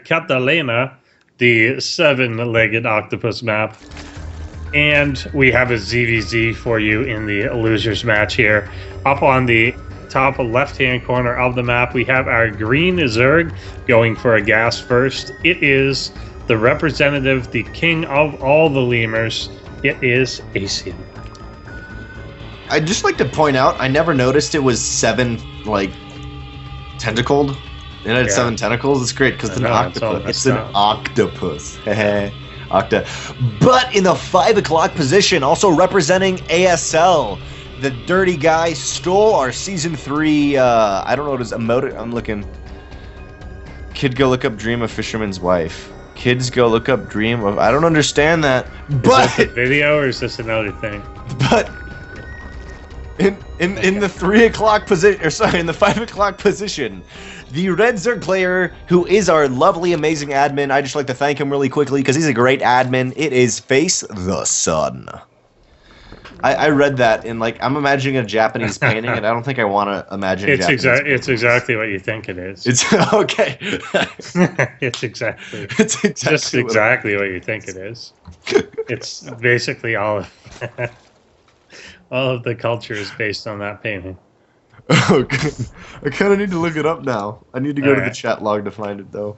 Catalina, the seven-legged octopus map. And we have a ZVZ for you in the losers match here. Up on the top left-hand corner of the map, we have our green Zerg going for a gas first. It is the representative, the king of all the lemurs. It is Aecium. I'd just like to point out, I never noticed it was seven, like, tentacled. It had 7 tentacles. It's great because it's an octopus. It's an octopus. Octa. But in the 5 o'clock position, also representing ASL, the dirty guy stole our season 3. I don't know what his emote. I'm looking. Kid, go look up Dream of Fisherman's Wife. Kids, go look up Dream of. I don't understand that. But is this a video or is this another thing? But in the 3 o'clock position, or sorry, in the 5 o'clock position, the Red Zerg player, who is our lovely, amazing admin, I just like to thank him really quickly because he's a great admin. It is FaceTheSun. I read that and like I'm imagining a Japanese painting, and I don't think I want to imagine. It's exactly what you think it is. It's okay. It's exactly. It's just exactly what you think it is. It's basically all of the culture is based on that painting. Okay. I kind of need to look it up now. I need to go to the chat log to find it, though.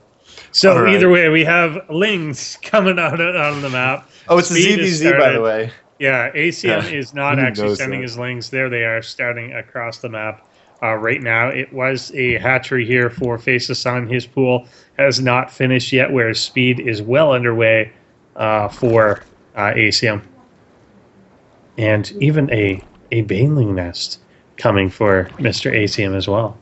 So either way, we have Lings coming out on the map. Oh, it's the ZVZ, by the way. Yeah, Aecium is not actually sending his Lings. There they are starting across the map right now. It was a hatchery here for FaceTheSun. His pool has not finished yet, whereas speed is well underway for Aecium. And even a baneling nest coming for Mr. Aecium as well.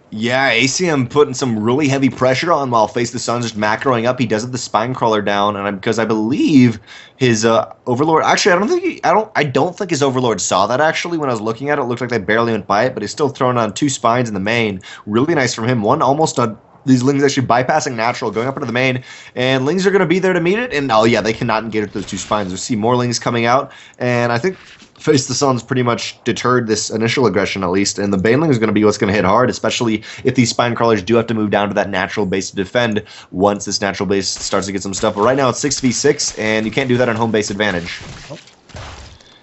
Yeah, Aecium putting some really heavy pressure on while FaceTheSun's just macroing up. He does have the spine crawler down, and because I believe his overlord. Actually, I don't think his overlord saw that. Actually, when I was looking at it, it looked like they barely went by it, but he's still throwing on 2 spines in the main. Really nice from him. One almost on. These Lings actually bypassing natural, going up into the main, and Lings are going to be there to meet it, and oh yeah, they cannot engage with those 2 spines. We see more Lings coming out, and I think FaceTheSun's pretty much deterred this initial aggression at least, and the Baneling is going to be what's going to hit hard, especially if these spine crawlers do have to move down to that natural base to defend once this natural base starts to get some stuff. But right now it's 6v6, and you can't do that on home base advantage.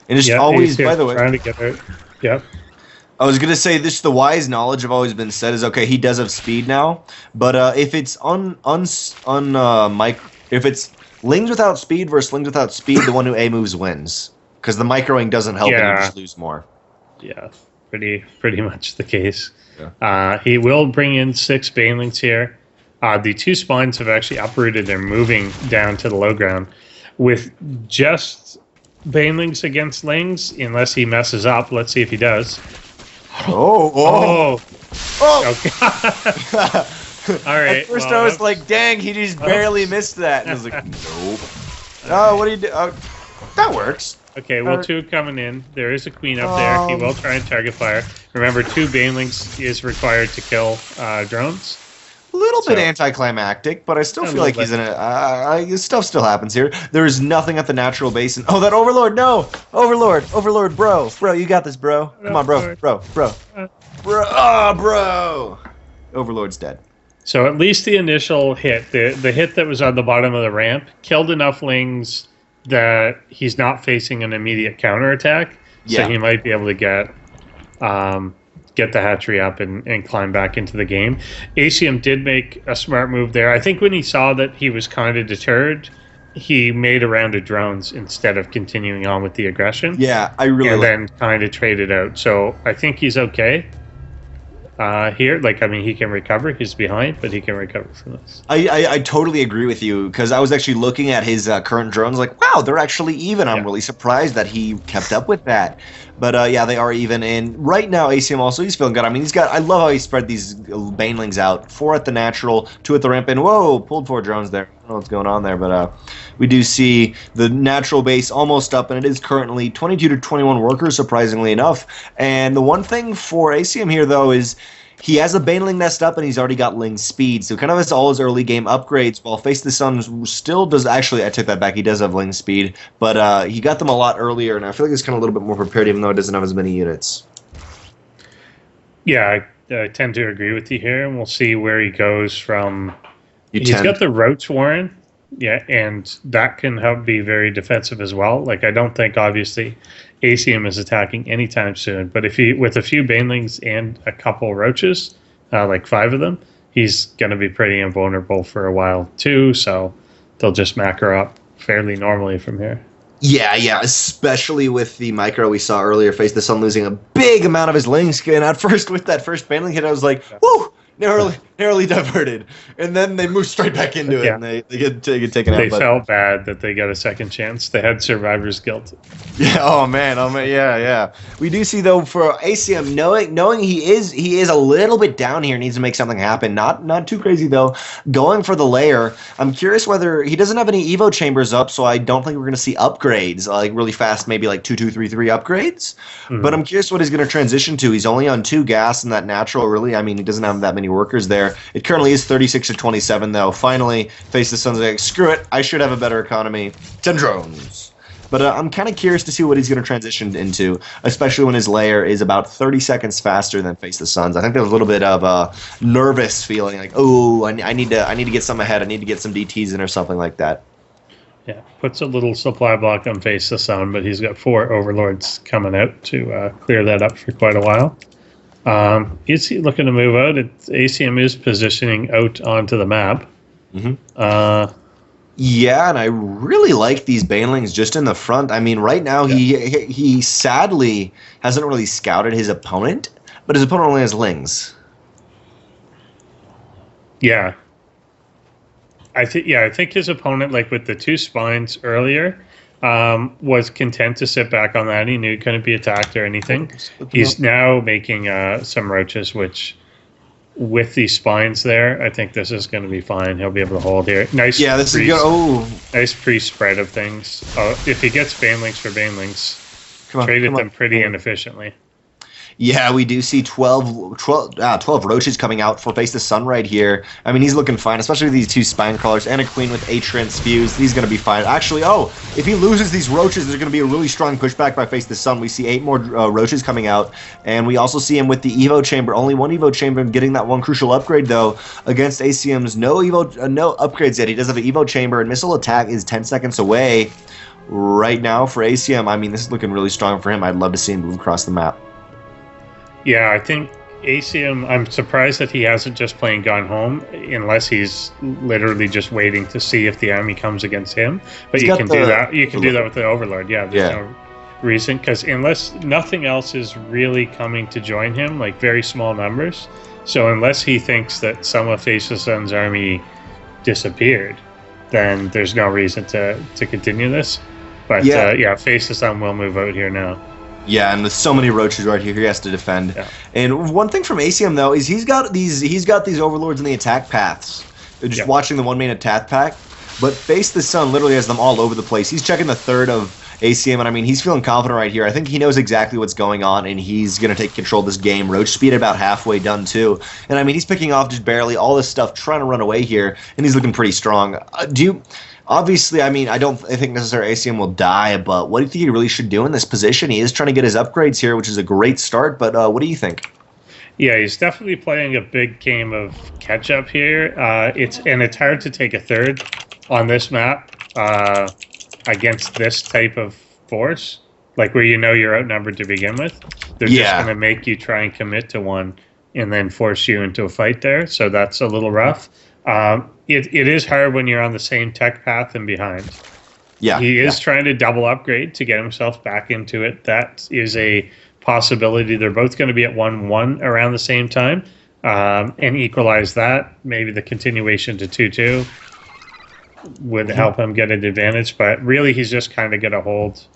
And it's always, by the way, trying to get out. Yep. I was gonna say this. The wise knowledge have always been said is okay. He does have speed now, but if it's if it's Lings without speed versus Lings without speed, the one who A moves wins because the microing doesn't help and you just lose more. Yeah, pretty much the case. Yeah. He will bring in 6 banelings here. The 2 spines have actually uprooted and moving down to the low ground with just banelings against Lings, unless he messes up. Let's see if he does. Oh! Okay. All right. At first I was like, dang, he just barely missed that. And I was like, nope. Oh, what do you do? That works. Okay, well, 2 coming in. There is a queen up there. He will try and target fire. Remember, 2 banelings is required to kill drones. A little bit anticlimactic, but I still feel like he's in a... his stuff still happens here. There is nothing at the natural base. And, oh, that Overlord, no! Overlord, bro. Bro, you got this, bro. Come on, bro. Bro. Overlord's dead. So at least the initial hit, the hit that was on the bottom of the ramp, killed enough Lings that he's not facing an immediate counterattack. Yeah. So he might be able to get the hatchery up and climb back into the game. Aecium did make a smart move there. I think when he saw that he was kind of deterred, he made a round of drones instead of continuing on with the aggression. Yeah, I really and then kind of traded out. So I think he's okay here. Like, I mean, he can recover. He's behind, but he can recover from this. I totally agree with you because I was actually looking at his current drones like, wow, they're actually even. I'm really surprised that he kept up with that. But yeah, they are even. And right now, Aecium also, he's feeling good. I mean, I love how he spread these banelings out. 4 at the natural, 2 at the ramp, and whoa, pulled 4 drones there. I don't know what's going on there, but we do see the natural base almost up, and it is currently 22 to 21 workers, surprisingly enough. And the one thing for Aecium here, though, is he has a Baneling nest up, and he's already got Ling speed, so kind of has all his early game upgrades, while FaceTheSun still does... Actually, I take that back, he does have Ling speed, but he got them a lot earlier, and I feel like he's kind of a little bit more prepared, even though it doesn't have as many units. Yeah, I tend to agree with you here, and we'll see where he goes from You He's tend. got the Roach Warren, yeah, and that can help be very defensive as well. Like I don't think obviously Aecium is attacking anytime soon, but if he with a few banelings and a couple roaches, like 5 of them, he's going to be pretty invulnerable for a while too. So they'll just macro up fairly normally from here. Yeah, yeah, especially with the micro we saw earlier, FaceTheSun losing a big amount of his link skin. At first, with that first baneling hit, I was like, whoo, narrowly diverted. And then they moved straight back into it, and they get taken out. They felt bad that they got a second chance. They had survivor's guilt. Yeah. Oh man. Yeah. We do see though for Aecium, knowing he is a little bit down here, needs to make something happen. Not too crazy though. Going for the layer. I'm curious whether he doesn't have any Evo chambers up, so I don't think we're gonna see upgrades like really fast. Maybe like 2-2-3-3 upgrades. Mm-hmm. But I'm curious what he's gonna transition to. He's only on 2 gas and that natural. Really, I mean, he doesn't have that many workers there. It currently is 36-27 though. Finally, FaceTheSun's like, screw it. I should have a better economy. 10 drones. But I'm kind of curious to see what he's going to transition into, especially when his layer is about 30 seconds faster than FaceTheSun's. I think there's a little bit of a nervous feeling, like, oh, I need to get some ahead. I need to get some DTs in or something like that. Yeah, puts a little supply block on FaceTheSun, but he's got 4 overlords coming out to clear that up for quite a while. Is he looking to move out? Aecium is positioning out onto the map. Mm-hmm. Yeah, and I really like these banelings just in the front. I mean, right now he sadly hasn't really scouted his opponent, but his opponent only has lings. Yeah. I think his opponent, like with the 2 spines earlier, was content to sit back on that. He knew he couldn't be attacked or anything. He's now making some roaches, which with these spines there, I think this is going to be fine. He'll be able to hold here. Nice. Yeah, this is good. Oh, nice pre-spread of things. If he gets banelings for banelings, traded them pretty inefficiently. Yeah, we do see 12 roaches coming out for FaceTheSun right here. I mean, he's looking fine, especially with these 2 spine crawlers and a queen with Atrient's fuse. He's going to be fine. Actually, if he loses these roaches, there's going to be a really strong pushback by FaceTheSun. We see 8 more roaches coming out, and we also see him with the Evo chamber. Only 1 Evo chamber, getting that 1 crucial upgrade though against Aecium's no upgrades yet. He does have an Evo chamber, and missile attack is 10 seconds away right now for Aecium. I mean, this is looking really strong for him. I'd love to see him move across the map. Yeah, I think Aecium, I'm surprised that he hasn't just plain gone home, unless he's literally just waiting to see if the enemy comes against him. But you can do that. You can do that with the Overlord. Yeah, there's no reason, because unless nothing else is really coming to join him, like very small numbers. So unless he thinks that some of FaceTheSun's army disappeared, then there's no reason to continue this. But FaceTheSun will move out here now. Yeah, and with so many roaches right here, he has to defend. Yeah. And one thing from Aecium though is he's got these overlords in the attack paths. They're just watching the 1 main attack pack, but FaceTheSun literally has them all over the place. He's checking the third of Aecium, and I mean he's feeling confident right here. I think he knows exactly what's going on, and he's gonna take control of this game. Roach speed about halfway done too, and I mean he's picking off just barely all this stuff, trying to run away here, and he's looking pretty strong. Obviously, I mean, I think necessarily Aecium will die, but what do you think he really should do in this position? He is trying to get his upgrades here, which is a great start, but what do you think? Yeah, he's definitely playing a big game of catch-up here. It's hard to take a third on this map against this type of force, like where you know you're outnumbered to begin with. They're just going to make you try and commit to one and then force you into a fight there, so that's a little rough. It is hard when you're on the same tech path and behind. Yeah, he is trying to double upgrade to get himself back into it. That is a possibility. They're both going to be at 1-1 around the same time, and equalize that. Maybe the continuation to 2-2 would help him get an advantage. But really, he's just kind of going to hold.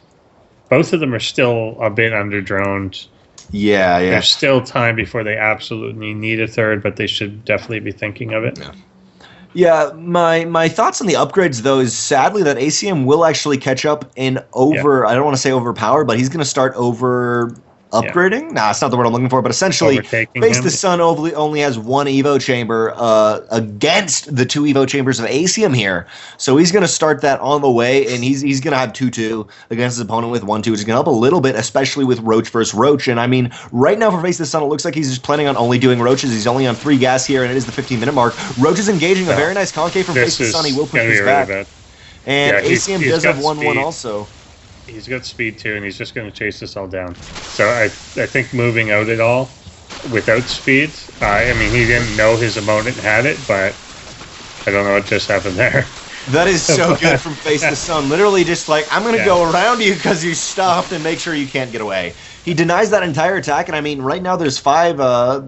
Both of them are still a bit under-droned. Yeah. There's still time before they absolutely need a third, but they should definitely be thinking of it. Yeah, my thoughts on the upgrades, though, is sadly that Aecium will actually catch up in I don't want to say overpowered, but he's going to start over upgrading? Nah, it's not the word I'm looking for, but essentially, Face the Sun only has one Evo chamber against the 2 Evo chambers of Aecium here. So he's going to start that on the way, and he's going to have 2-2 against his opponent with 1-2, which is going to help a little bit, especially with Roach versus Roach. And I mean, right now for Face the Sun, it looks like he's just planning on only doing Roaches. He's only on 3 gas here, and it is the 15-minute mark. Roach is engaging a very nice concave from Face the Sun. He will push this back. Really, and Aecium does have 1-1 also. He's got speed too, and he's just going to chase this all down. So I think moving out at all without speed, I mean, he didn't know his opponent had it, but I don't know what just happened there. That is so good from Face the Sun. Literally just like, I'm going to go around you because you stopped and make sure you can't get away. He denies that entire attack, and I mean, right now there's 5, oh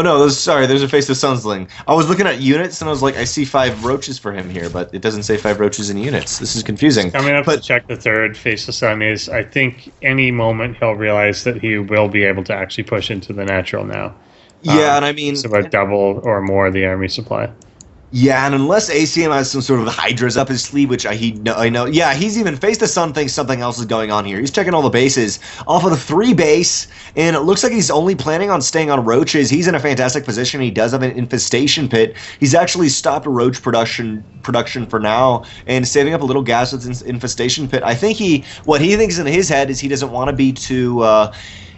no, there's a Face the Sunsling. I was looking at units and I was like, I see 5 roaches for him here, but it doesn't say 5 roaches in units. This is confusing. Coming up to check the third, Face the Sun is, I think any moment he'll realize that he will be able to actually push into the natural now. Yeah, and I mean, it's about double or more of the army supply. Yeah, and unless Aecium has some sort of hydras up his sleeve, which I know. Yeah, he's even Face the Sun thinks something else is going on here. He's checking all the bases off of the 3 base, and it looks like he's only planning on staying on roaches. He's in a fantastic position. He does have an infestation pit. He's actually stopped roach production for now and saving up a little gas with his infestation pit. I think what he thinks in his head is he doesn't want to be too.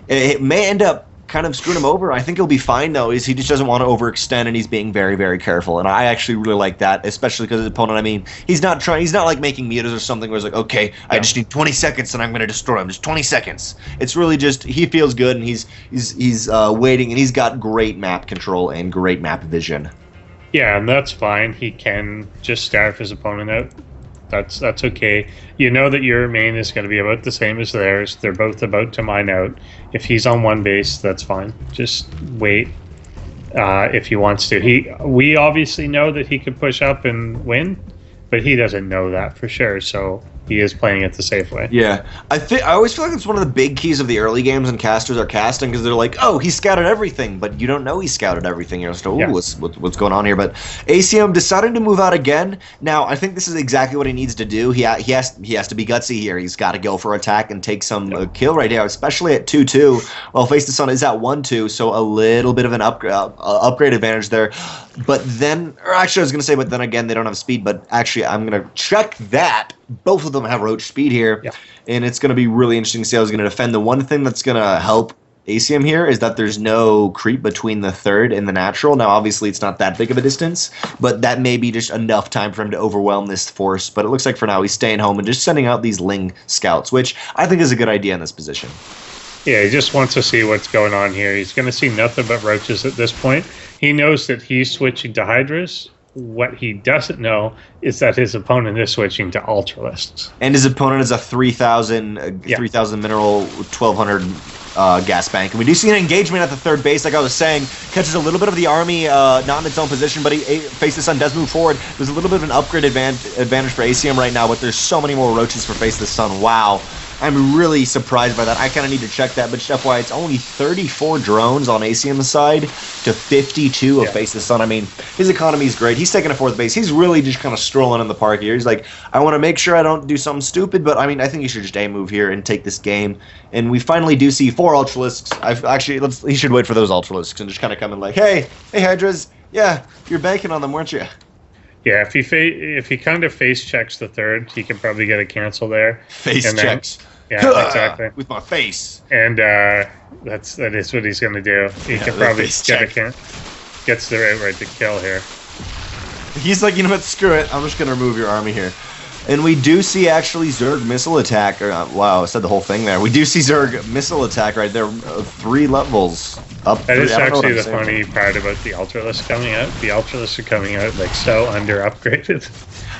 It may end up kind of screwed him over. I think he'll be fine though. He just doesn't want to overextend, and he's being very, very careful. And I actually really like that, especially because his opponent. I mean, he's not like making meters or something where he's like, okay, I just need 20 seconds and I'm going to destroy him. Just 20 seconds. It's really just he feels good, and he's waiting, and he's got great map control and great map vision. Yeah, and that's fine. He can just starve his opponent out. That's okay. You know that your main is going to be about the same as theirs. They're both about to mine out. If he's on one base, that's fine. Just wait if he wants to. We obviously know that he could push up and win, but he doesn't know that for sure. So he is playing it the safe way. Yeah, I always feel like it's one of the big keys of the early games when casters are casting, because they're like, oh, he scouted everything, but you don't know he scouted everything. You're just, what's going on here? But Aecium deciding to move out again. Now, I think this is exactly what he needs to do. He has to be gutsy here. He's got to go for attack and take some kill right now, especially at 2-2. Well, Face the Sun is at 1-2, so a little bit of an upgrade advantage there. But then, or actually I was going to say, but then again, they don't have speed. But actually, I'm going to check that. Both of them have roach speed here, and it's going to be really interesting to see how he's going to defend. The one thing that's going to help Aecium here is that there's no creep between the third and the natural. Now, obviously, it's not that big of a distance, but that may be just enough time for him to overwhelm this force. But it looks like for now he's staying home and just sending out these Ling scouts, which I think is a good idea in this position. Yeah, he just wants to see what's going on here. He's going to see nothing but roaches at this point. He knows that he's switching to hydras. What he doesn't know is that his opponent is switching to ultralisks. And his opponent is a 3,000 mineral, 1,200 gas bank. And we do see an engagement at the third base, like I was saying. Catches a little bit of the army not in its own position, but Face the Sun does move forward. There's a little bit of an upgrade advantage for Aecium right now, but there's so many more roaches for Face the Sun. Wow. I'm really surprised by that. I kind of need to check that, but FYI, it's only 34 drones on Aecium's side to 52 of Face the Sun. I mean, his economy is great. He's taking a 4th base. He's really just kind of strolling in the park here. He's like, I want to make sure I don't do something stupid, but I mean, I think he should just A-move here and take this game. And we finally do see 4 Ultralisks. He should wait for those Ultralisks and just kind of come in like, hey Hydras, yeah, you're banking on them, weren't you? Yeah, if he kind of face checks the third, he can probably get a cancel there. Face checks. Yeah, exactly. With my face. And that is what he's going to do. He can probably gets the outright to kill here. He's like, you know what, screw it. I'm just going to remove your army here. And we do see actually Zerg missile attack. Wow, I said the whole thing there. We do see Zerg missile attack right there. 3 levels up. That is actually the funny part about the Ultralisks coming out. The Ultralisks are coming out like so under upgraded.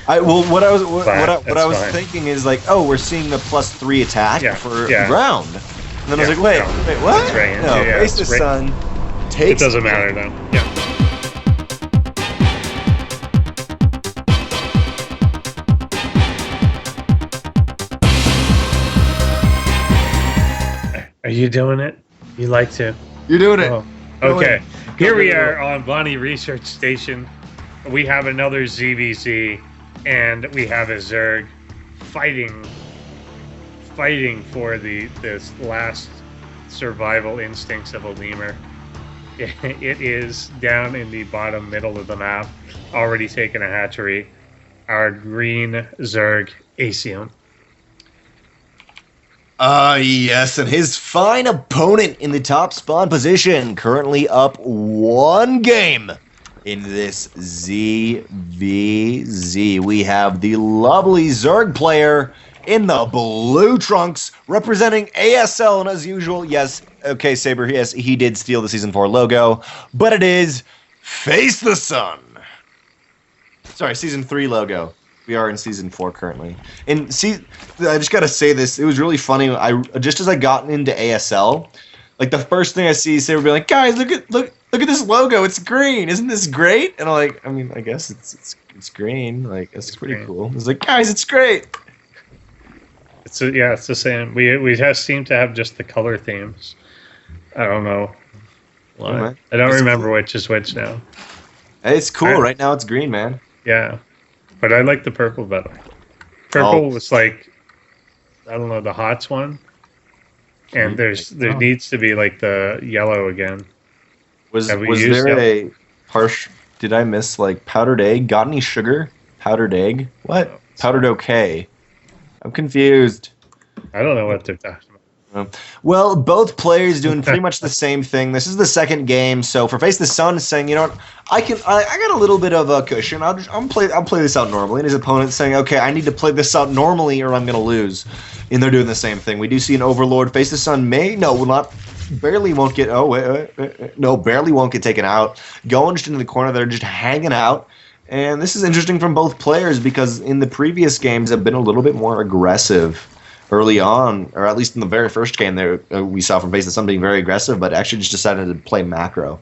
What I was thinking is like, oh, we're seeing the +3 attack for ground. And then I was like, wait, what? That's range. No, Face the Sun takes. It doesn't matter though. Yeah. Are you doing it? You like to? You're doing it. Oh. Okay. Here we are on Bonnie Research Station. We have another ZVZ, and we have a Zerg fighting fighting for this last survival instincts of a lemur. It is down in the bottom middle of the map, already taken a hatchery. Our green Zerg Aecium. Yes, and his fine opponent in the top spawn position, currently up 1 game in this ZVZ. We have the lovely Zerg player in the blue trunks, representing ASL, and as usual, yes, okay, Saber, yes, he did steal the Season 4 logo, but it is FaceTheSun. Sorry, Season 3 logo. We are in Season 4 currently. And see, I just gotta say this, it was really funny, just as I got into ASL, like the first thing I see Saber be like, guys, look at this logo, it's green, isn't this great? And I'm like, I mean, I guess it's green, like, that's pretty cool. It's like, guys, it's great. It's the same. We seem to have just the color themes. I don't know why. Oh, I don't remember which is which now. It's cool. Right now it's green, man. Yeah, but I like the purple better. Purple was like, I don't know, the hots one. And there needs to be like the yellow again. Was there a harsh? Did I miss like powdered egg? Got any sugar? Powdered egg? What? No, powdered okay. I'm confused. I don't know what they're talking about. Well, both players doing pretty much the same thing. This is the second game, so for FaceTheSun saying, you know what, I got a little bit of a cushion. I'll play this out normally, and his opponent saying, okay, I need to play this out normally or I'm gonna lose. And they're doing the same thing. We do see an Overlord. FaceTheSun barely won't get taken out. Going just into the corner, they're just hanging out. And this is interesting from both players because in the previous games have been a little bit more aggressive early on, or at least in the very first game there we saw from FaceTheSun being very aggressive, but actually just decided to play macro.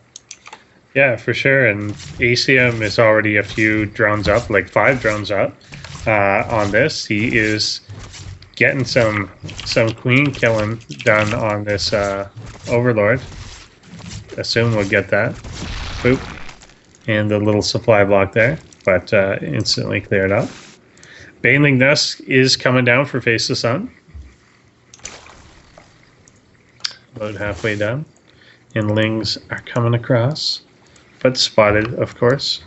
Yeah, for sure. And Aecium is already a few drones up, like 5 drones up on this. He is getting some queen killing done on this Overlord. Assume we'll get that. Boop. And the little supply block there, but instantly cleared up. Baneling Dusk is coming down for FaceTheSun. About halfway down. And Lings are coming across, but spotted, of course.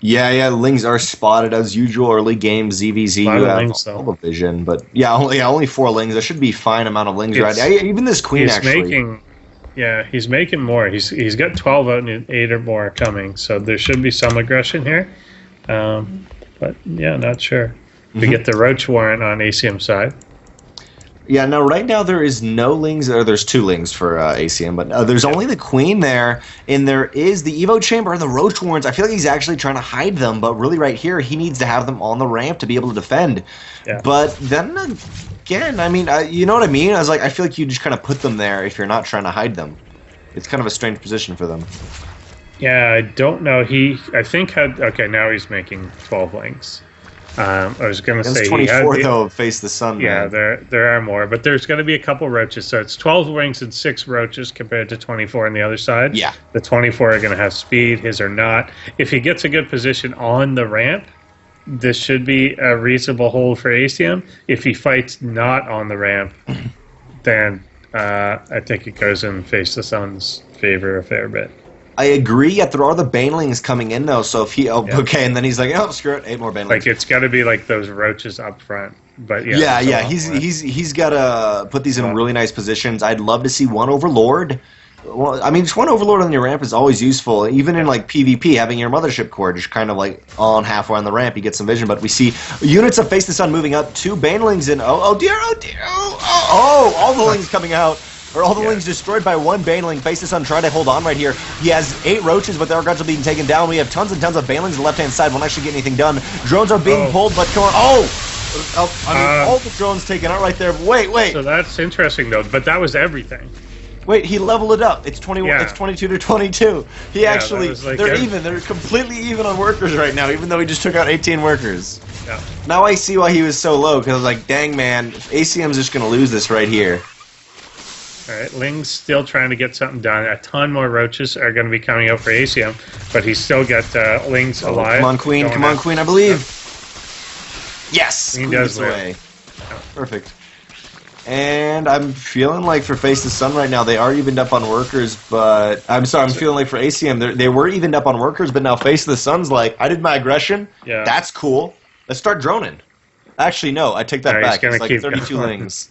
Yeah, Lings are spotted as usual. Early game ZVZ, you have all the vision, but only 4 Lings. There should be fine amount of Lings, right? Even this queen actually. He's making more. He's got 12 out and 8 or more coming, so there should be some aggression here. But yeah, not sure. We get the Roach Warrant on Aecium side. Yeah, no, right now there is no Lings, or there's 2 Lings for Aecium, but there's only the Queen there, and there is the Evo Chamber and the Roach Warrants. I feel like he's actually trying to hide them, but really right here, he needs to have them on the ramp to be able to defend. Yeah. But then again, I mean, you know what I mean? I feel like you just kind of put them there if you're not trying to hide them. It's kind of a strange position for them. Yeah, I don't know. Okay, now he's making 12 Lings. I was going to say 24 though of FaceTheSun. Yeah, there are more, but there's going to be a couple roaches. So it's 12 Lings and 6 roaches compared to 24 on the other side. Yeah, the 24 are going to have speed. His are not. If he gets a good position on the ramp, this should be a reasonable hold for Aecium. If he fights not on the ramp, then I think it goes in FaceTheSun's favor a fair bit. I agree, yet there are the Banelings coming in, though, so if he... okay, and then he's like, oh, screw it, 8 more Banelings. Like, it's got to be like those roaches up front, but yeah, he's got to put these in really nice positions. I'd love to see one Overlord. Well, I mean, just one Overlord on your ramp is always useful. Even in, like, PvP, having your Mothership Core just kind of, like, on halfway on the ramp, you get some vision. But we see units of FaceTheSun moving up, 2 Banelings in... Oh, dear, all the Lings coming out. Or all the Lings destroyed by 1 Baneling. FaceTheSun trying to hold on right here. He has 8 Roaches, but they're gradually being taken down. We have tons and tons of Banelings on the left-hand side. Won't actually get anything done. Drones are being pulled, but come on. All the drones taken out right there. Wait. So that's interesting, though. But that was everything. Wait, he leveled it up. It's 21. Yeah. It's 22 to 22. He actually, like they're even. They're completely even on workers right now, even though he just took out 18 workers. Yeah. Now I see why he was so low, because I was like, dang, man, Aecium's just going to lose this right here. All right, Ling's still trying to get something done. A ton more roaches are going to be coming out for Aecium, but he's still got Ling's alive. Come on, Queen. Come on, Queen, I believe. Yes! Queen does away. Perfect. And I'm feeling like for FaceTheSun right now, they are evened up on workers, but I'm sorry, I'm feeling like for Aecium, they were evened up on workers, but now FaceTheSun's like, I did my aggression. Yeah. That's cool. Let's start droning. Actually, no, I take that back. He's It's like keep 32 going. lings.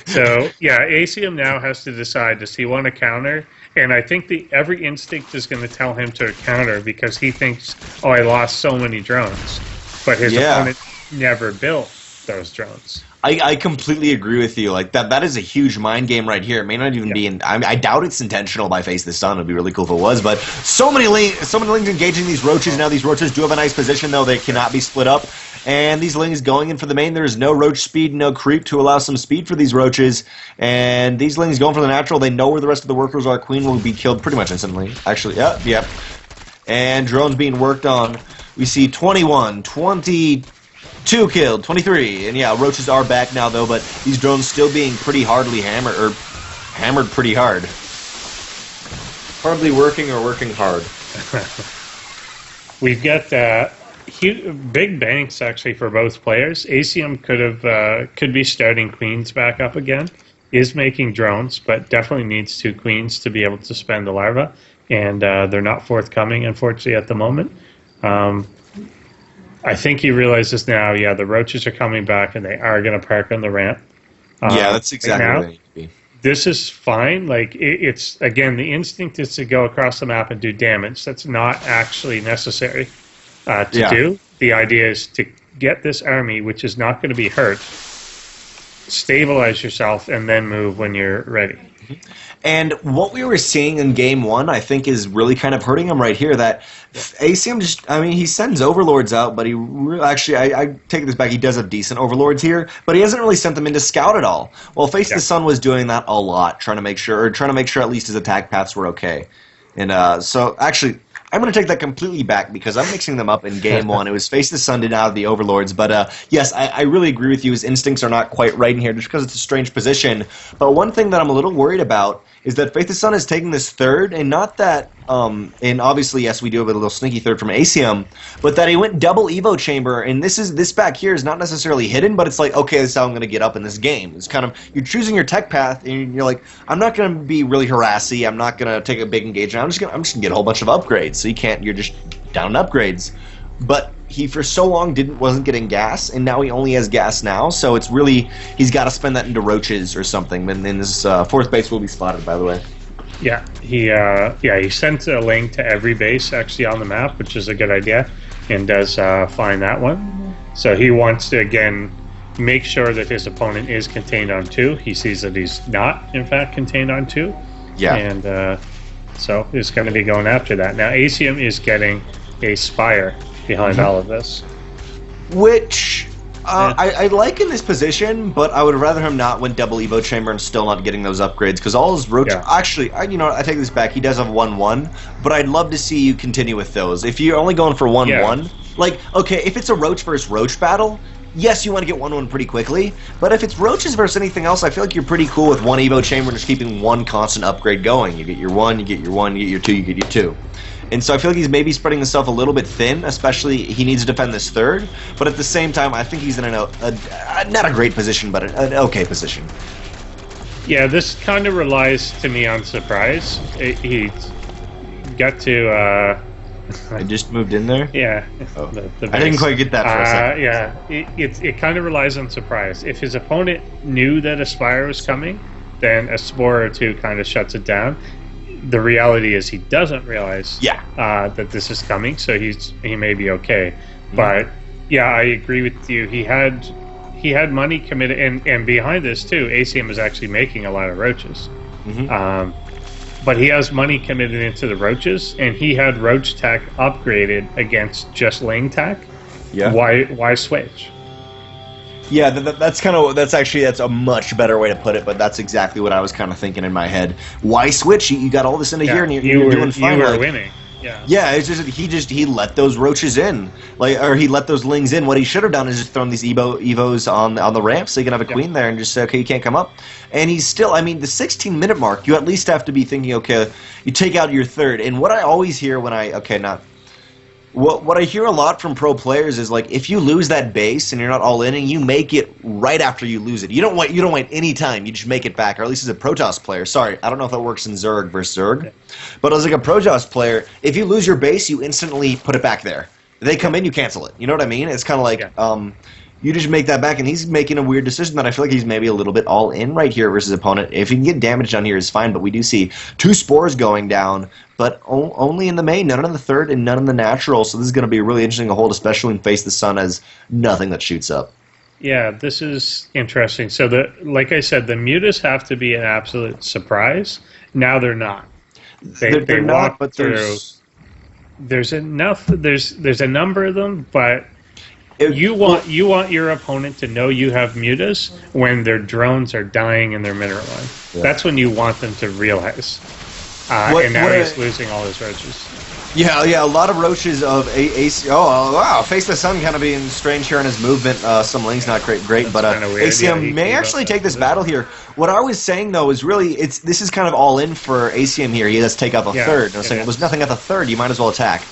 So yeah, Aecium now has to decide, does he want to counter? And I think every instinct is going to tell him to counter because he thinks, oh, I lost so many drones, but his opponent never built those drones. I completely agree with you. Like that is a huge mind game right here. It may not even be in. I doubt it's intentional by FaceTheSun. It'd be really cool if it was. But so many lings engaging these roaches. Now these roaches do have a nice position though. They cannot be split up. And these lings going in for the main. There is no roach speed, no creep to allow some speed for these roaches. And these lings going for the natural. They know where the rest of the workers are. Queen will be killed pretty much instantly. Actually, yep. And drones being worked on. We see 21, 22 killed, 23, and yeah, roaches are back now though, but these drones still being pretty hardly hammered pretty hard. Hardly working or working hard. We've got big banks actually for both players. Aecium could be starting queens back up again. Is making drones, but definitely needs 2 queens to be able to spend the larva, and they're not forthcoming unfortunately at the moment. I think he realizes now, yeah, the roaches are coming back and they are going to park on the ramp. Yeah, that's exactly what they need to be. This is fine. Like, it's, again, the instinct is to go across the map and do damage. That's not actually necessary to do. The idea is to get this army, which is not going to be hurt, stabilize yourself, and then move when you're ready. And what we were seeing in game 1, I think, is really kind of hurting him right here. That Aecium he sends overlords out, but I take this back. He does have decent overlords here, but he hasn't really sent them in to scout at all. Well, FaceTheSun was doing that a lot, trying to make sure at least his attack paths were okay. And so actually, I'm going to take that completely back because I'm mixing them up in game 1. It was FaceTheSun did out of the overlords, but yes, I really agree with you. His instincts are not quite right in here just because it's a strange position. But one thing that I'm a little worried about is that FaceTheSun is taking this third, and not that, and obviously, yes, we do have a little sneaky third from Aecium, but that he went double Evo chamber, and this back here is not necessarily hidden, but it's like, okay, this is how I'm going to get up in this game. It's kind of, you're choosing your tech path, and you're like, I'm not going to be really harassy, I'm not going to take a big engagement, I'm just going to get a whole bunch of upgrades, so you're just down in upgrades. But he for so long wasn't getting gas, and now he only has gas now, so it's really, he's got to spend that into roaches or something, and then his fourth base will be spotted, by the way. Yeah, he sent a link to every base actually on the map, which is a good idea, and does find that one. So he wants to, again, make sure that his opponent is contained on 2. He sees that he's not, in fact, contained on 2. Yeah. And so he's going to be going after that. Now, Aecium is getting a Spire behind all of this. Which I like in this position, but I would rather him not win double Evo Chamber and still not getting those upgrades, because all his roach... Yeah. Actually, I take this back. He does have 1-1, but I'd love to see you continue with those. If you're only going for 1-1, like, okay, if it's a roach versus roach battle, yes, you want to get 1-1 pretty quickly, but if it's roaches versus anything else, I feel like you're pretty cool with 1 Evo Chamber and just keeping 1 constant upgrade going. You get your 1, you get your 1, you get your 2, you get your 2. And so I feel like he's maybe spreading himself a little bit thin, especially he needs to defend this third, but at the same time, I think he's in not a great position, but an okay position. Yeah, this kind of relies to me on surprise. He got to... I just moved in there? Yeah. Oh. I didn't quite get that for a second. Yeah, it kind of relies on surprise. If his opponent knew that a Spire was coming, then a Spore or 2 kind of shuts it down. The reality is he doesn't realize that this is coming, so he may be okay. Mm-hmm. But yeah, I agree with you. He had money committed, and behind this too, Aecium is actually making a lot of roaches. Mm-hmm. But he has money committed into the roaches, and he had roach tech upgraded against just ling tech. Yeah. Why switch? Yeah, that's a much better way to put it, but that's exactly what I was kind of thinking in my head. Why switch? You got all this into here, and you're doing fine. You were winning. Yeah. Yeah, it's just he let those roaches in, or he let those lings in. What he should have done is just thrown these evos on the ramp, so you can have a queen there, and just say, okay, you can't come up. And he's still, I mean, the 16-minute mark, you at least have to be thinking, okay, you take out your third. And what I always hear when What I hear a lot from pro players is like if you lose that base and you're not all in, and you make it right after you lose it. You don't wait any time. You just make it back, or at least as a Protoss player. Sorry, I don't know if that works in Zerg versus Zerg, but as like a Protoss player, if you lose your base, you instantly put it back there. They come in, you cancel it. You know what I mean? It's kind of like you just make that back, and he's making a weird decision that I feel like he's maybe a little bit all in right here versus opponent. If he can get damage done here, is fine, but we do see 2 spores going down, but only in the main, none in the third, and none in the natural, so this is going to be really interesting to hold, especially when FaceTheSun has nothing that shoots up. Yeah, this is interesting. So, like I said, the mutas have to be an absolute surprise. Now they're not. They walk but through. There's enough. There's a number of them, but you want your opponent to know you have mutas when their drones are dying in their mineral line. Yeah. That's when you want them to realize. And now he's losing all his roaches. Yeah, a lot of roaches of Aecium. Oh, wow, FaceTheSun kind of being strange here in his movement. Some lane's not great, but Aecium may actually take this battle here. What I was saying, though, is really, this is kind of all in for Aecium here. He does take up a third. I was saying, there's nothing at the third, you might as well attack.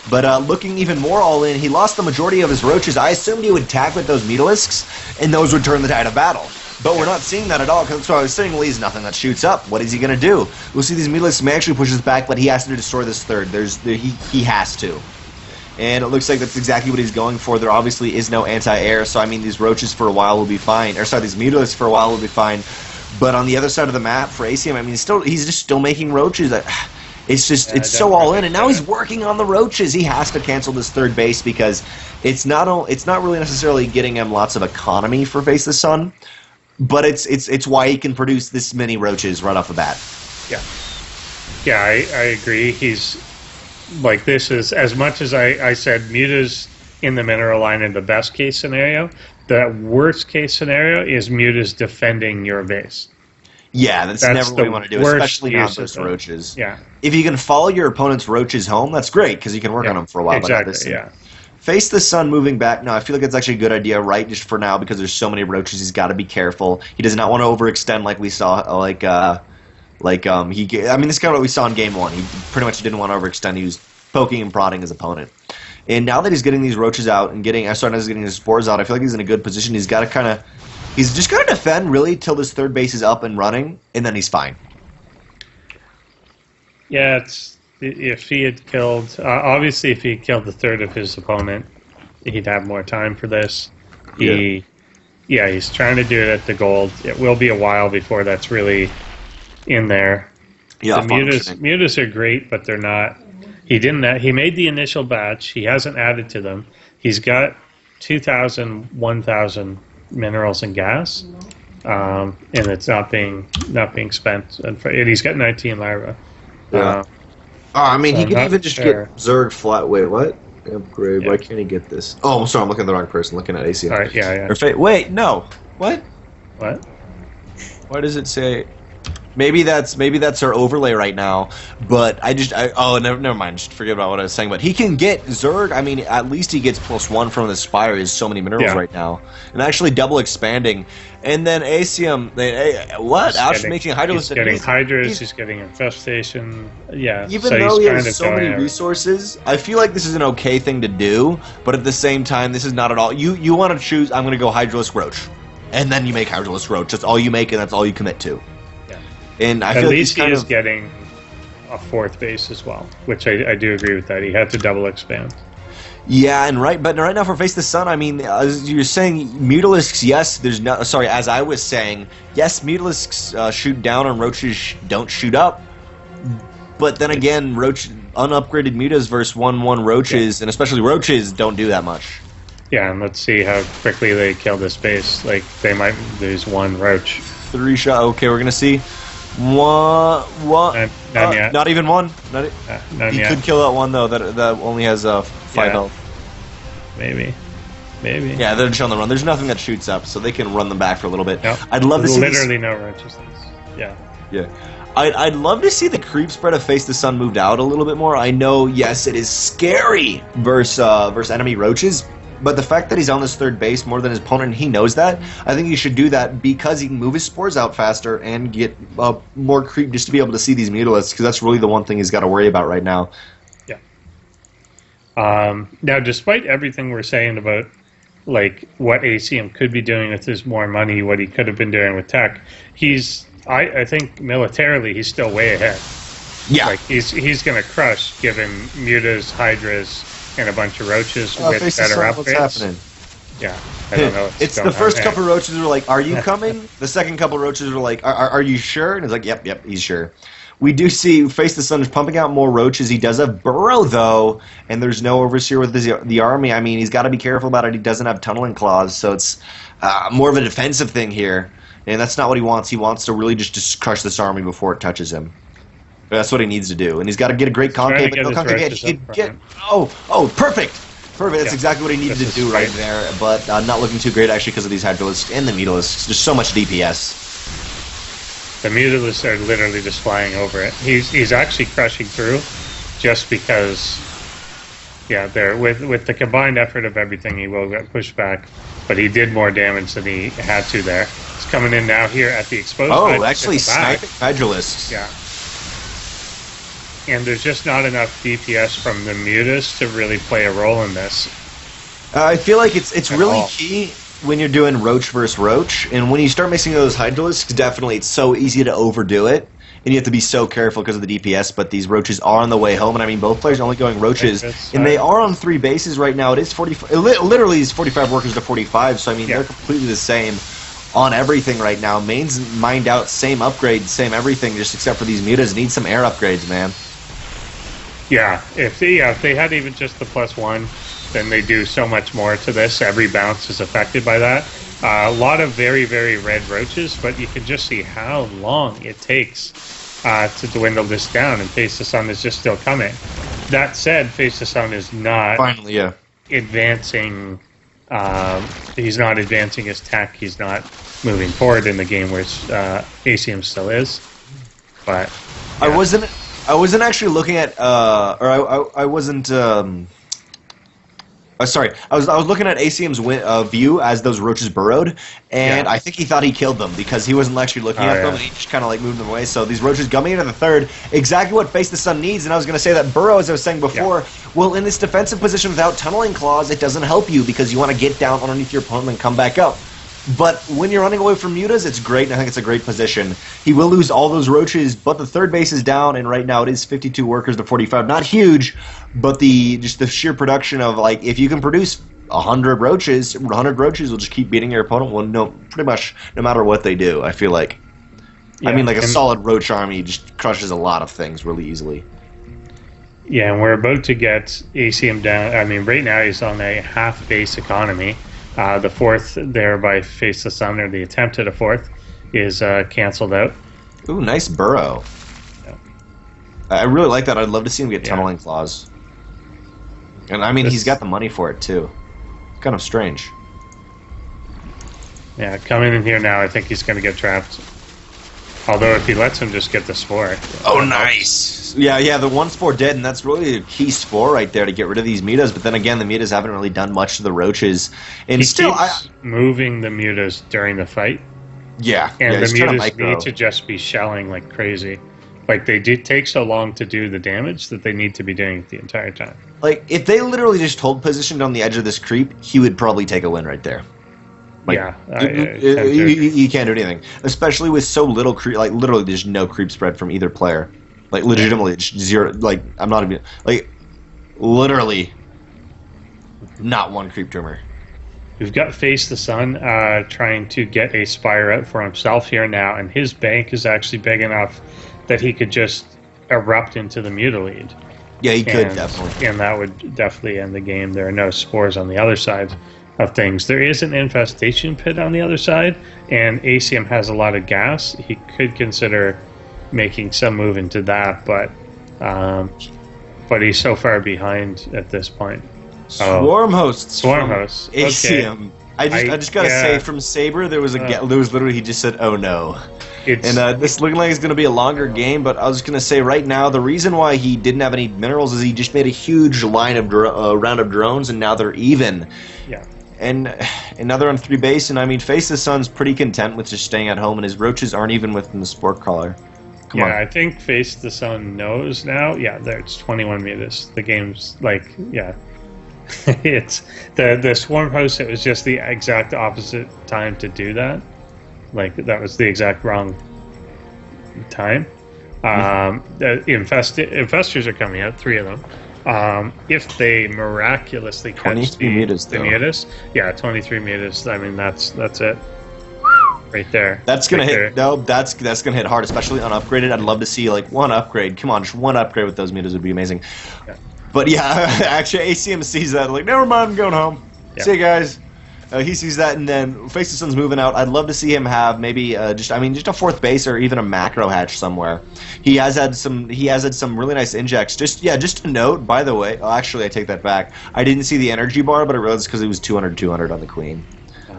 But looking even more all in, he lost the majority of his roaches. I assumed he would attack with those Mutalisks, and those would turn the tide of battle. But we're not seeing that at all, because that's what I was saying. Well, he's nothing that shoots up. What is he going to do? We'll see these Mutalisks may actually push us back, but he has to destroy this third. He has to. And it looks like that's exactly what he's going for. There obviously is no anti-air, so I mean, these roaches for a while will be fine. Or sorry, these Mutalisks for a while will be fine. But on the other side of the map for Aecium, I mean, he's just still making roaches. It's just it's so all in, and now he's working on the roaches. He has to cancel this third base because it's not really necessarily getting him lots of economy for FaceTheSun, but it's why he can produce this many roaches right off the bat. Yeah, I agree. He's like, this is, as much as I said mutas in the mineral line in the best case scenario, the worst case scenario is mutas defending your base. Yeah, that's never what we want to do, especially not those roaches. Yeah. If you can follow your opponent's roaches home, that's great, because you can work on them for a while. Exactly, but FaceTheSun moving back. No, I feel like it's actually a good idea, right, just for now, because there's so many roaches, he's got to be careful. He does not want to overextend like we saw, I mean, this is kind of what we saw in Game 1. He pretty much didn't want to overextend. He was poking and prodding his opponent. And now that he's getting these roaches out and getting his spores out, I feel like he's in a good position. He's got to he's just got to defend, really, till this third base is up and running, and then he's fine. Yeah, if he had killed... obviously, if he had killed the third of his opponent, he'd have more time for this. He's trying to do it at the gold. It will be a while before that's really in there. Yeah, the mutas are great, but they're not... He made the initial batch. He hasn't added to them. He's got 2,000, 1,000... minerals and gas, and it's not being spent. And he's got 19 Lyra. I mean, he could even just get Zerg flat. Wait, what? Upgrade. Why can't he get this? Oh, I'm sorry. I'm looking at the wrong person. Looking at Aecium. All right. Yeah. Wait, no. What? What? Why does it say? Maybe that's our overlay right now, but never mind. Just forget about what I was saying. But he can get Zerg. I mean, at least he gets +1 from the Spire. He has so many minerals right now, and actually double expanding. And then Aecium, making Hydralisk. He's getting Hydras. He's getting Infestation. Yeah. Even though he has so many resources, I feel like this is an okay thing to do. But at the same time, this is not at all. You want to choose? I'm going to go Hydralisk Roach, and then you make Hydralisk Roach. That's all you make, and that's all you commit to. And I feel at least he is getting a fourth base as well, which I do agree with that. He had to double expand. Yeah, but right now for FaceTheSun, I mean, as you're saying, Mutalisks, yes, as I was saying, yes, Mutalisks shoot down and roaches don't shoot up. But then again, unupgraded mutas versus 1/1 roaches, and especially roaches, don't do that much. Yeah, and let's see how quickly they kill this base. Like, they might lose one roach. 3 shot. Okay, we're gonna see. One. None yet. Not even one. None he yet. could kill that one though. That only has 5 health. Maybe. Yeah, they're just on the run. There's nothing that shoots up, so they can run them back for a little bit. Nope. I'd love to see literally no roaches. Yeah. I'd love to see the creep spread of FaceTheSun moved out a little bit more. I know, yes, it is scary versus enemy roaches. But the fact that he's on this third base more than his opponent, he knows that. I think he should do that because he can move his spores out faster and get more creep just to be able to see these Mutalisks, because that's really the one thing he's got to worry about right now. Yeah. Now, despite everything we're saying about like what Aecium could be doing with his more money, what he could have been doing with tech, I think militarily he's still way ahead. Yeah. Like he's gonna crush given mutas, hydras, and a bunch of roaches with better upgrades. What's happening? Yeah, I don't know. It's the first couple roaches were like, "Are you coming?" The second couple roaches were like, "Are you sure?" And it's like, "Yep, he's sure." We do see FaceTheSun is pumping out more roaches. He does have Burrow though, and there's no overseer with the army. I mean, he's got to be careful about it. He doesn't have tunneling claws, so it's more of a defensive thing here, and that's not what he wants. He wants to really just crush this army before it touches him. That's what he needs to do, and he's got to get a great concave. But no concave he could get. Oh, perfect. Perfect. That's exactly what he needed to do right there, but not looking too great actually because of these Hydralisks and the Mutalisks. There's so much DPS. The Mutalisks are literally just flying over it. He's actually crushing through, just because. Yeah, there with the combined effort of everything, he will get pushed back, but he did more damage than he had to there. He's coming in now here at the exposed. Oh, actually sniping Hydralisks. Yeah. And there's just not enough DPS from the mutas to really play a role in this. I feel like it's really key when you're doing roach versus roach, and when you start mixing those Hydralisks, definitely it's so easy to overdo it, and you have to be so careful because of the DPS. But these roaches are on the way home, and I mean both players are only going roaches, and they are on 3 bases right now. It is 45. It literally is 45 workers to 45. So I mean they're completely the same on everything right now. Main's mined out, same upgrades, same everything, just except for these mutas need some air upgrades, man. Yeah, if they had even just the +1, then they do so much more to this. Every bounce is affected by that. A lot of very, very red roaches, but you can just see how long it takes to dwindle this down, and FaceTheSun is just still coming. That said, FaceTheSun is not advancing. He's not advancing his tech. He's not moving forward in the game, where Aecium still is. But yeah. I wasn't actually looking at, I wasn't. Sorry, I was looking at Aecium's view as those roaches burrowed, and I think he thought he killed them because he wasn't actually looking at them, and he just kind of like moved them away. So these roaches coming into the third, exactly what FaceTheSun needs. And I was going to say that Burrow, as I was saying before, well, in this defensive position without tunneling claws, it doesn't help you because you want to get down underneath your opponent and come back up. But when you're running away from mutas, it's great, and I think it's a great position. He will lose all those roaches, but the third base is down, and right now it is 52 workers to 45. Not huge, but just the sheer production of, like, if you can produce 100 roaches will just keep beating your opponent. Well, pretty much no matter what they do, I feel like. Yeah, I mean, like a solid roach army just crushes a lot of things really easily. Yeah, and we're about to get Aecium down. I mean, right now he's on a half-base economy. The fourth there by FaceTheSun, or the attempt at a fourth, is canceled out. Ooh, nice burrow. Yeah. I really like that. I'd love to see him get tunneling claws. And I mean, he's got the money for it too. Kind of strange. Yeah, coming in here now, I think he's going to get trapped. Although if he lets him just get the spore. Oh, nice. Yeah, the one spore dead, and that's really a key spore right there to get rid of these mutas. But then again, the mutas haven't really done much to the roaches. And he keeps moving the mutas during the fight. Yeah. And the mutas need to just be shelling like crazy. Like, they do take so long to do the damage that they need to be doing it the entire time. Like, if they literally just hold positioned on the edge of this creep, he would probably take a win right there. Like, you can't do anything, especially with so little creep. Like, literally, there's no creep spread from either player. Like, legitimately, it's zero. Like, I'm not even like, literally, not one creep tumor. We've got FaceTheSun trying to get a Spire out for himself here now, and his bank is actually big enough that he could just erupt into the Mutalead. Yeah, he could, definitely. And that would definitely end the game. There are no spores on the other side of things. There is an infestation pit on the other side, and Aecium has a lot of gas. He could consider making some move into that, but he's so far behind at this point. Swarm hosts. Aecium. Okay. I just gotta say, from Saber, there was literally, he just said, "Oh no." This looking like it's going to be a longer game, but I was going to say right now, the reason why he didn't have any minerals is he just made a huge line of round of drones, and now they're even. Yeah. And now they're on 3 base, and I mean, FaceTheSun's pretty content with just staying at home, and his roaches aren't even within the sport crawler. Come on. I think FaceTheSun knows now. Yeah, it's 21 mutas. The game's like, It's the swarm host. It was just the exact opposite time to do that. Like that was the exact wrong time. The infestors are coming out, 3 of them. If they miraculously catch the mutas, yeah, 23 mutas. I mean, that's it, right there. That's gonna hit. No, that's gonna hit hard, especially unupgraded. I'd love to see like one upgrade. Come on, just one upgrade with those mutas would be amazing. Yeah. But yeah, actually, Aecium sees that, like, never mind, I'm going home. Yeah. See you guys. He sees that, and then FaceTheSun's moving out. I'd love to see him have maybe just a 4th base or even a macro hatch somewhere. He has had some really nice injects. Just to note, by the way, actually I take that back. I didn't see the energy bar, but I realized because it was 200 on the queen.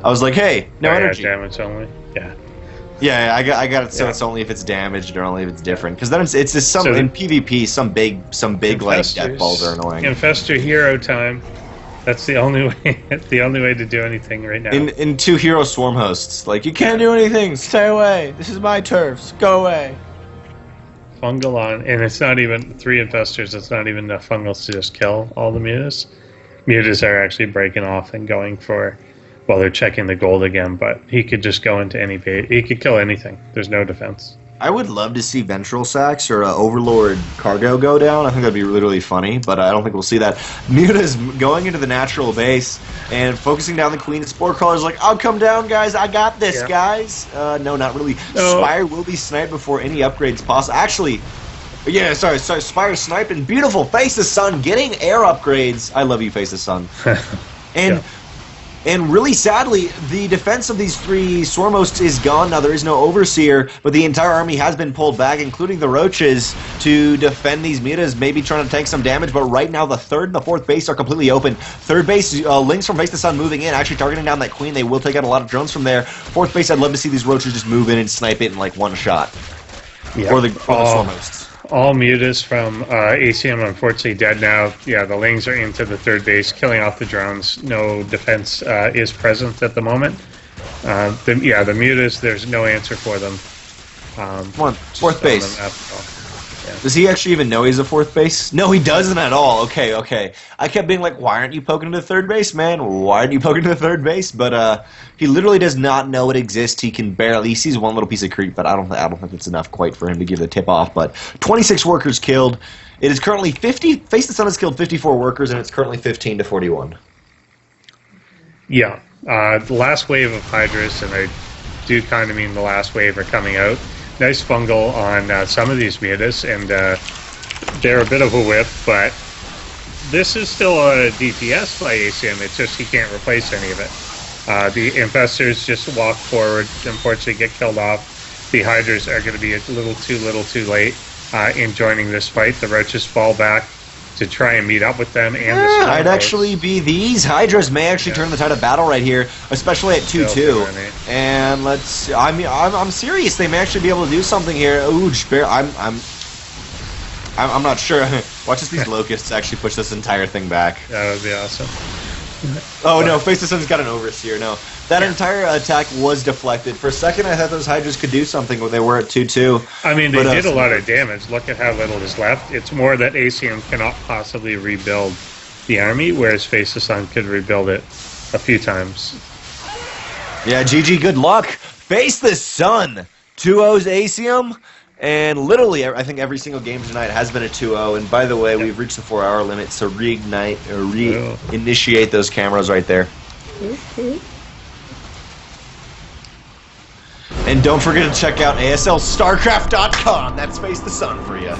I was like, hey, no energy. Damage only. Yeah. Yeah, I got it. So it's only if it's damaged or only if it's different. Because then it's just some in PvP, some big like death balls are annoying. Infestor hero time. That's the only way. The only way to do anything right now. In 2 hero swarm hosts, like you can't do anything. Stay away. This is my turfs. Go away. Fungal on, and it's not even 3 infestors. It's not even enough fungals to just kill all the mutas. Mutas are actually breaking off and going for. Well, they're checking the gold again, but he could just go into any bait. He could kill anything. There's no defense. I would love to see Ventral Sacs or Overlord Cargo go down. I think that'd be really funny, but I don't think we'll see that. Muta's going into the natural base and focusing down the Queen. Spore Crawler's like, I'll come down, guys. I got this, guys. No, not really. No. Spire will be sniped before any upgrades possible. Actually, yeah, sorry. Spire sniping. Beautiful. FaceTheSun getting air upgrades. I love you, FaceTheSun. And... yeah. And really sadly, the defense of these 3 swarm hosts is gone now. There is no overseer, but the entire army has been pulled back, including the roaches, to defend these mutas, maybe trying to tank some damage. But right now, the 3rd and the 4th base are completely open. 3rd base, links from FaceTheSun moving in, actually targeting down that queen. They will take out a lot of drones from there. 4th base, I'd love to see these roaches just move in and snipe it in like one shot. Yeah. Or the swarm hosts. All mutas from Aecium unfortunately dead now. Yeah, the Lings are into the 3rd base, killing off the drones. No defense is present at the moment. The mutas, there's no answer for them. Come on, 4th base. Yeah. Does he actually even know he's a 4th base? No, he doesn't at all. Okay. I kept being like, why aren't you poking to the 3rd base, man? Why aren't you poking to the 3rd base? But he literally does not know it exists. He can barely. He sees one little piece of creep, but I don't think it's enough quite for him to give the tip off. But 26 workers killed. It is currently 50. FaceTheSun has killed 54 workers, and it's currently 15 to 41. Yeah. The last wave of Hydras, and I do kind of mean the last wave, are coming out. Nice fungal on some of these mutas, and they're a bit of a whip, but this is still a DPS by Aecium. It's just he can't replace any of it. The infestors just walk forward, unfortunately get killed off. The Hydras are going to be a little too late in joining this fight. The roaches fall back to try and meet up with them. And the I'd actually be these Hydras may actually turn the tide of battle right here, especially at 2-2. And let's. I mean, I'm serious. They may actually be able to do something here. Ooh, I'm not sure. Watch as these locusts actually push this entire thing back. That would be awesome. Oh no, FaceTheSun's got an overseer. No, that entire attack was deflected. For a second, I thought those Hydras could do something when they were at 2-2. I mean, they did a lot of damage. Look at how little is left. It's more that Aecium cannot possibly rebuild the army, whereas FaceTheSun could rebuild it a few times. Yeah, GG, good luck. FaceTheSun 2-0's Aecium. And literally, I think every single game tonight has been a 2-0. And by the way, we've reached the 4-hour limit, so reignite or reinitiate those cameras right there. And don't forget to check out ASLStarcraft.com. That's FaceTheSun for you.